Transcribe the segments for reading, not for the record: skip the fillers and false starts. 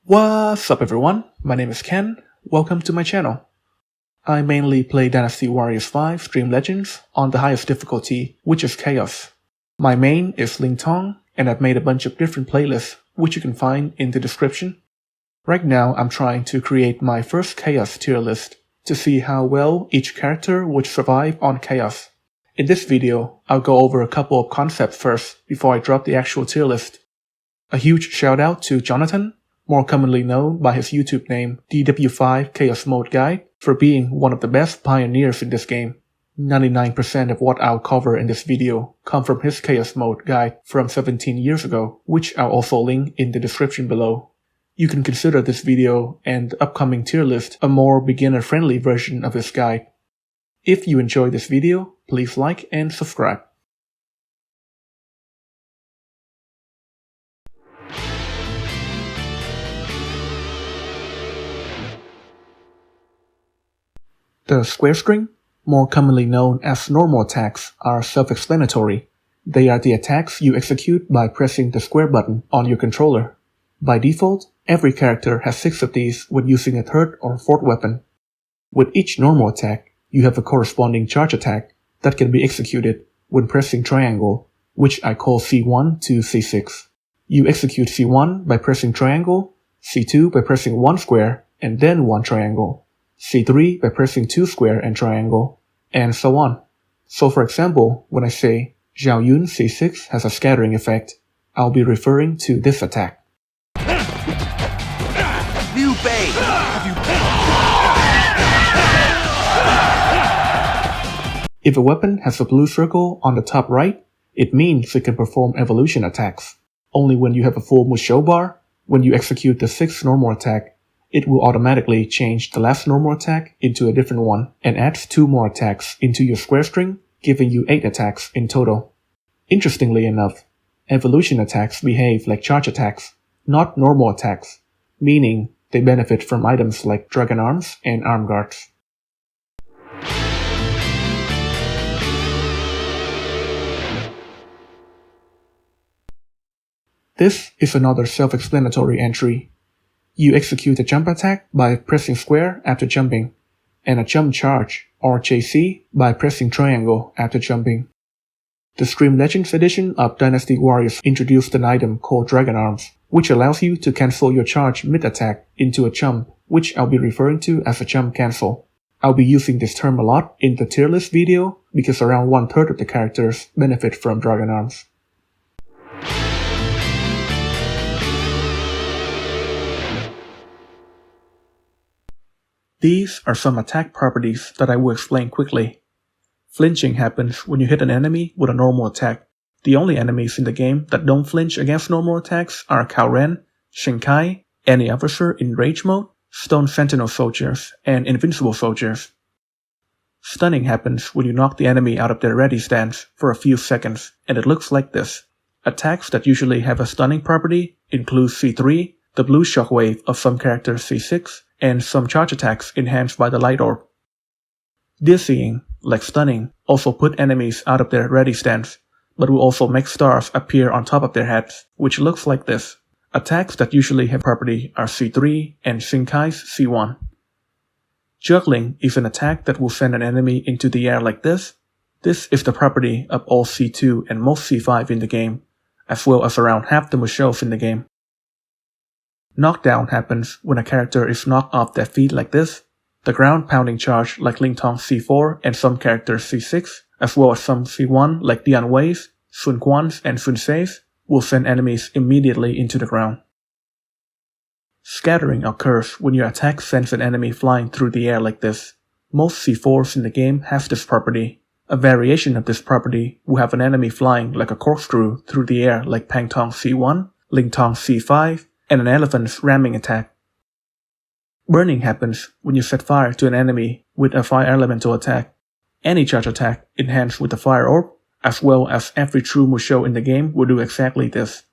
What's up everyone, my name is Ken, welcome to my channel. I mainly play Dynasty Warriors 5 Stream Legends on the highest difficulty, which is Chaos. My main is Ling Tong, and I've made a bunch of different playlists, which you can find in the description. Right now I'm trying to create my first Chaos tier list, to see how well each character would survive on Chaos. In this video, I'll go over a couple of concepts first before I drop the actual tier list. A huge shout out to Jonathan, more commonly known by his YouTube name DW5XL Mode Guide, for being one of the best pioneers in this game. 99% of what I'll cover in this video come from his Chaos Mode Guide from 17 years ago, which I'll also link in the description below. You can consider this video and the upcoming tier list a more beginner-friendly version of his guide. If you enjoyed this video, please like and subscribe. The square string, more commonly known as normal attacks, are self-explanatory. They are the attacks you execute by pressing the square button on your controller. By default, every character has 6 of these when using a third or fourth weapon. With each normal attack, you have a corresponding charge attack that can be executed when pressing triangle, which I call C1 to C6. You execute C1 by pressing triangle, C2 by pressing 1 square and then 1 triangle, C3 by pressing 2 square and triangle, and so on. So for example, when I say Zhao Yun C6 has a scattering effect, I'll be referring to this attack. Liu Bei, have you... If a weapon has a blue circle on the top right, it means it can perform evolution attacks. Only when you have a full musou bar, when you execute the 6th normal attack, it will automatically change the last normal attack into a different one and adds 2 more attacks into your square string, giving you 8 attacks in total. Interestingly enough, evolution attacks behave like charge attacks, not normal attacks, meaning they benefit from items like dragon arms and arm guards. This is another self-explanatory entry. You execute a jump attack by pressing square after jumping, and a jump charge, or JC, by pressing triangle after jumping. The Stream Legends edition of Dynasty Warriors introduced an item called Dragon Arms, which allows you to cancel your charge mid-attack into a jump, which I'll be referring to as a jump cancel. I'll be using this term a lot in the tier list video because around 1/3 of the characters benefit from Dragon Arms. These are some attack properties that I will explain quickly. Flinching happens when you hit an enemy with a normal attack. The only enemies in the game that don't flinch against normal attacks are Cao Ren, Shinkai, any officer in rage mode, stone sentinel soldiers, and invincible soldiers. Stunning happens when you knock the enemy out of their ready stance for a few seconds, and it looks like this. Attacks that usually have a stunning property include C3, the blue shockwave of some characters C6, and some charge attacks enhanced by the light orb. Dizzying, like stunning, also put enemies out of their ready stance, but will also make stars appear on top of their heads, which looks like this. Attacks that usually have property are C3 and Shinkai's C1. Juggling is an attack that will send an enemy into the air like this. This is the property of all C2 and most C5 in the game, as well as around half the musous in the game. Knockdown happens when a character is knocked off their feet like this. The ground pounding charge like Ling Tong's C4 and some characters C6, as well as some C1 like Dian Wei's, Sun Quan's, and Sun Sei's, will send enemies immediately into the ground. Scattering occurs when your attack sends an enemy flying through the air like this. Most C4s in the game have this property. A variation of this property will have an enemy flying like a corkscrew through the air like Pang Tong's C1, Ling Tong's C5, and an elephant's ramming attack. Burning happens when you set fire to an enemy with a fire elemental attack. Any charge attack enhanced with the fire orb, as well as every true musou in the game, will do exactly this.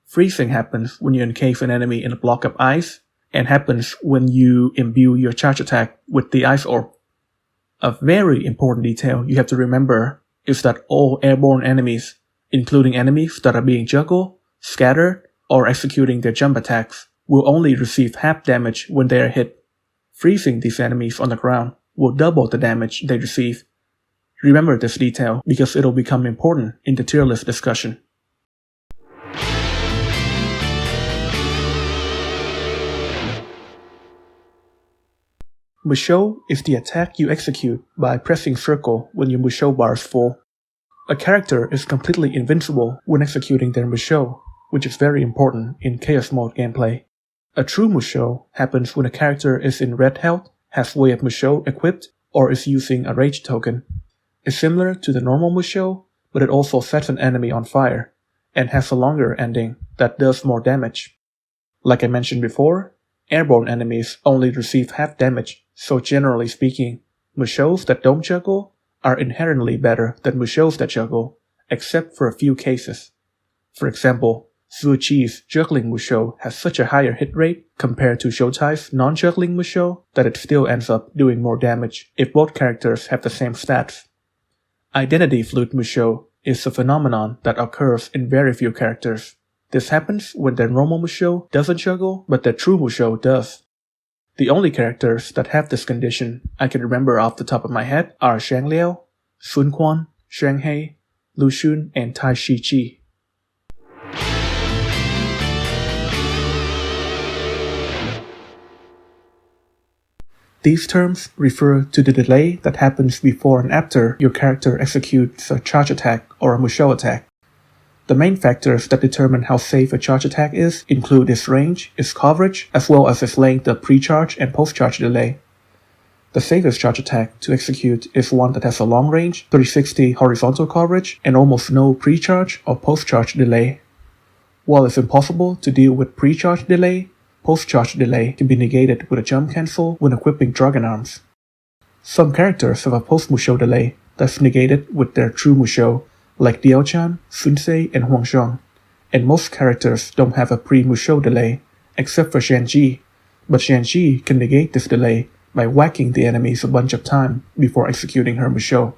Freezing happens when you encase an enemy in a block of ice, and happens when you imbue your charge attack with the ice orb. A very important detail you have to remember is that all airborne enemies, including enemies that are being juggled, scattered, or executing their jump attacks, will only receive half damage when they are hit. Freezing these enemies on the ground will double the damage they receive. Remember this detail because it'll become important in the tier list discussion. Musou is the attack you execute by pressing circle when your Musou bar is full. A character is completely invincible when executing their Musou, which is very important in Chaos Mode gameplay. A true Musou happens when a character is in red health, has Way of Musou equipped, or is using a rage token. It's similar to the normal Musou, but it also sets an enemy on fire, and has a longer ending that does more damage. Like I mentioned before, airborne enemies only receive half damage, so generally speaking, Musous that don't juggle are inherently better than Musous that juggle, except for a few cases. For example, Zuoqi's juggling Musou has such a higher hit rate compared to Shoutai's non-juggling Musou that it still ends up doing more damage if both characters have the same stats. Identity Flute Musou is a phenomenon that occurs in very few characters. This happens when their normal Musou doesn't juggle, but their true Musou does. The only characters that have this condition I can remember off the top of my head are Shang Liao, Sun Quan, Shang Hei, Lu Xun, and Tai Shi Chi. These terms refer to the delay that happens before and after your character executes a charge attack or a Musou attack. The main factors that determine how safe a charge attack is include its range, its coverage, as well as its length of pre-charge and post-charge delay. The safest charge attack to execute is one that has a long range, 360 horizontal coverage, and almost no pre-charge or post-charge delay. While it's impossible to deal with pre-charge delay, post-charge delay can be negated with a jump cancel when equipping Dragon Arms. Some characters have a post-Musou delay that's negated with their true Musou, like Diao-chan, Sunsei, and Huangzhong, and most characters don't have a pre-Musou delay, except for Shanji, but Shanji can negate this delay by whacking the enemies a bunch of times before executing her Musou.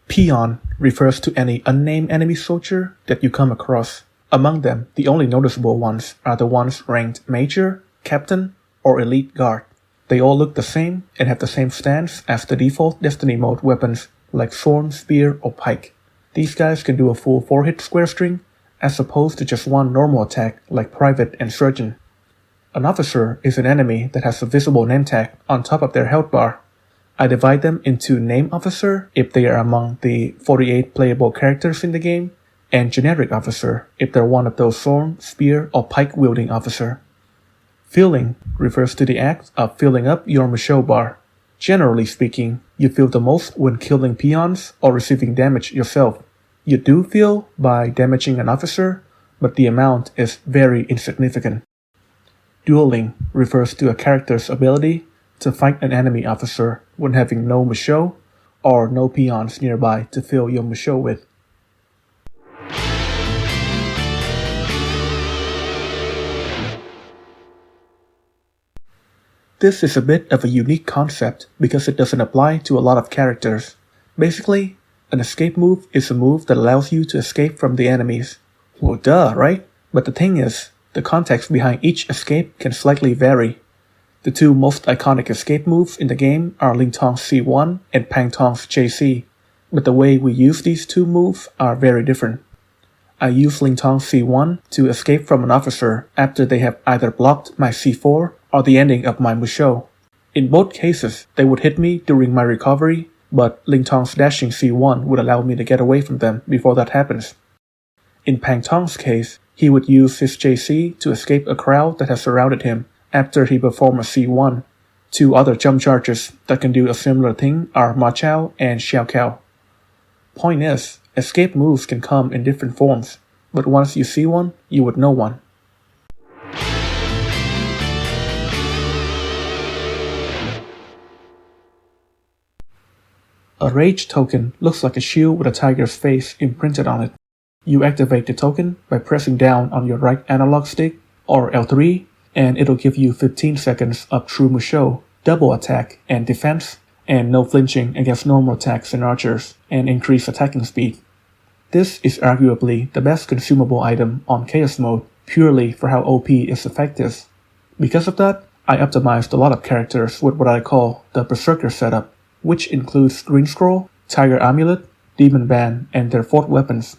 Peon refers to any unnamed enemy soldier that you come across. Among them, the only noticeable ones are the ones ranked Major, Captain, or Elite Guard. They all look the same and have the same stance as the default Destiny mode weapons like sword, spear, or pike. These guys can do a full 4-hit square string as opposed to just one normal attack like Private and Surgeon. An officer is an enemy that has a visible name tag on top of their health bar. I divide them into Name Officer if they are among the 48 playable characters in the game, and Generic Officer if they're one of those sword, spear, or pike wielding officer. Filling refers to the act of filling up your Musou bar. Generally speaking, you feel the most when killing peons or receiving damage yourself. You do feel by damaging an officer, but the amount is very insignificant. Dueling refers to a character's ability to fight an enemy officer when having no Musou or no peons nearby to fill your Musou with. This is a bit of a unique concept because it doesn't apply to a lot of characters. Basically, an escape move is a move that allows you to escape from the enemies. Well, duh, right? But the thing is, the context behind each escape can slightly vary. The two most iconic escape moves in the game are Ling Tong's C1 and Pang Tong's JC, but the way we use these two moves are very different. I use Ling Tong's C1 to escape from an officer after they have either blocked my C4 or the ending of my Musou. In both cases, they would hit me during my recovery, but Ling Tong's dashing C1 would allow me to get away from them before that happens. In Pang Tong's case, he would use his JC to escape a crowd that has surrounded him after he performed a C1. Two other jump charges that can do a similar thing are Ma Chao and Xiao Kao. Point is, escape moves can come in different forms, but once you see one, you would know one. A rage token looks like a shield with a tiger's face imprinted on it. You activate the token by pressing down on your right analog stick, or L3, and it'll give you 15 seconds of true Musou, double attack, and defense, and no flinching against normal attacks and archers, and increased attacking speed. This is arguably the best consumable item on Chaos mode, purely for how OP is effective. Because of that, I optimized a lot of characters with what I call the Berserker setup, which includes Green Scroll, Tiger Amulet, Demon Band, and their 4th weapons.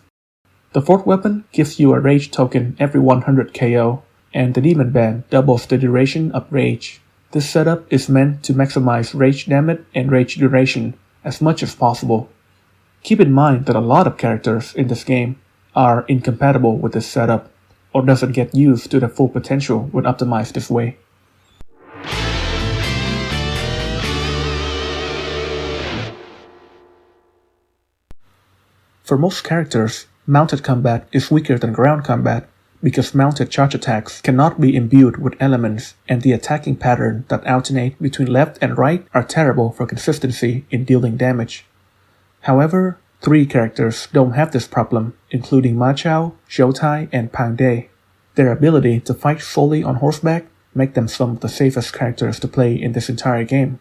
The 4th weapon gives you a Rage token every 100 KO, and the Demon Band doubles the duration of Rage. This setup is meant to maximize Rage damage and Rage duration as much as possible. Keep in mind that a lot of characters in this game are incompatible with this setup, or doesn't get used to their full potential when optimized this way. For most characters, mounted combat is weaker than ground combat because mounted charge attacks cannot be imbued with elements, and the attacking pattern that alternate between left and right are terrible for consistency in dealing damage. However, 3 characters don't have this problem, including Ma Chao, Zhou, and Pang De. Their ability to fight solely on horseback make them some of the safest characters to play in this entire game.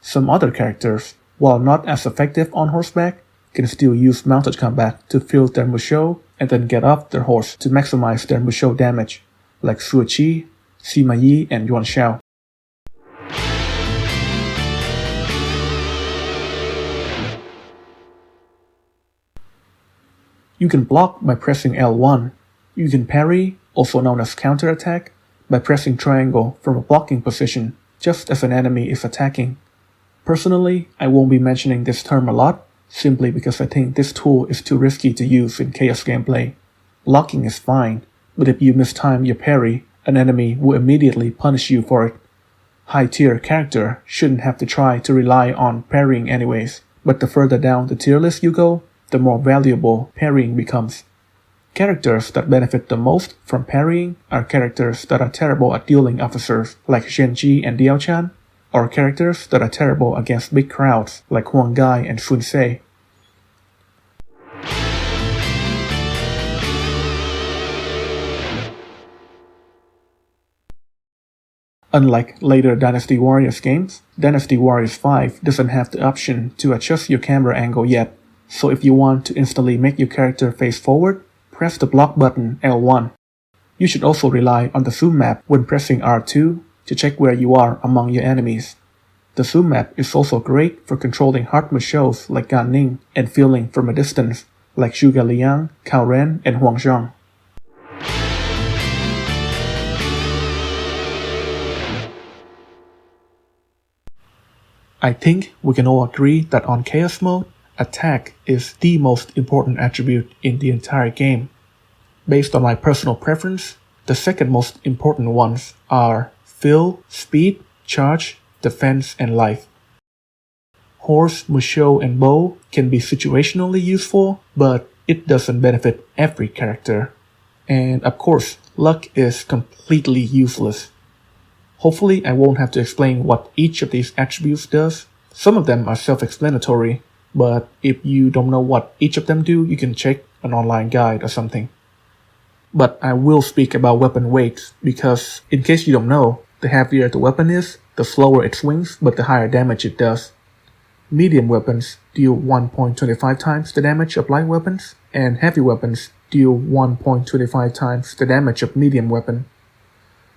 Some other characters, while not as effective on horseback, can still use mounted combat to fill their musou and then get off their horse to maximize their musou damage, like Shuo Qi, Sima Yi, and Yuan Xiao. You can block by pressing L1. You can parry, also known as counterattack, by pressing triangle from a blocking position, just as an enemy is attacking. Personally, I won't be mentioning this term a lot, simply because I think this tool is too risky to use in Chaos gameplay. Blocking is fine, but if you mistime your parry, an enemy will immediately punish you for it. High-tier character shouldn't have to try to rely on parrying anyways, but the further down the tier list you go, the more valuable parrying becomes. Characters that benefit the most from parrying are characters that are terrible at dueling officers like Zhenji and Diao-chan, or characters that are terrible against big crowds like Huang Gai and Sun Ce. Unlike later Dynasty Warriors games, Dynasty Warriors 5 doesn't have the option to adjust your camera angle yet, so if you want to instantly make your character face forward, press the block button L1. You should also rely on the zoom map when pressing R2 to check where you are among your enemies. The zoom map is also great for controlling hard musous like Gan Ning and feeling from a distance like Zhuge Liang, Cao Ren, and Huang Zhang. I think we can all agree that on Chaos mode, attack is the most important attribute in the entire game. Based on my personal preference, the second most important ones are fill, speed, charge, defense, and life. Horse, musou, and bow can be situationally useful, but it doesn't benefit every character. And of course, luck is completely useless. Hopefully I won't have to explain what each of these attributes does. Some of them are self-explanatory, but if you don't know what each of them do, you can check an online guide or something. But I will speak about weapon weights, because in case you don't know, the heavier the weapon is, the slower it swings, but the higher damage it does. Medium weapons deal 1.25 times the damage of light weapons, and heavy weapons deal 1.25 times the damage of medium weapon.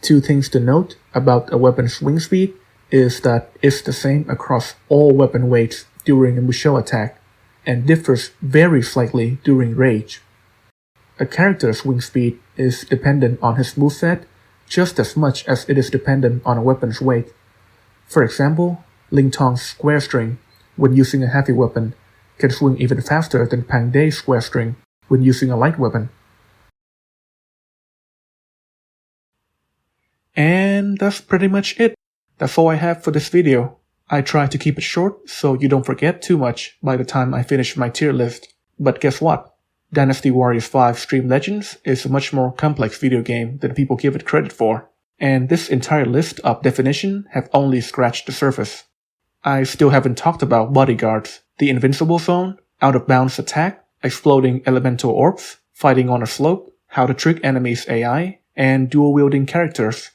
2 things to note about a weapon's swing speed is that it's the same across all weapon weights during a musou attack, and differs very slightly during rage. A character's swing speed is dependent on his moveset just as much as it is dependent on a weapon's weight. For example, Ling Tong's square string, when using a heavy weapon, can swing even faster than Pang De's square string when using a light weapon. And that's pretty much it. That's all I have for this video. I try to keep it short so you don't forget too much by the time I finish my tier list. But guess what? Dynasty Warriors 5 Stream Legends is a much more complex video game than people give it credit for. And this entire list of definition have only scratched the surface. I still haven't talked about bodyguards, the invincible zone, out of bounds attack, exploding elemental orbs, fighting on a slope, how to trick enemies' AI, and dual wielding characters.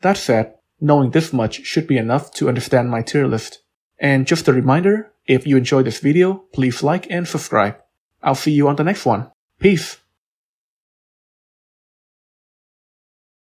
That said, knowing this much should be enough to understand my tier list. And just a reminder, if you enjoyed this video, please like and subscribe. I'll see you on the next one. Peace!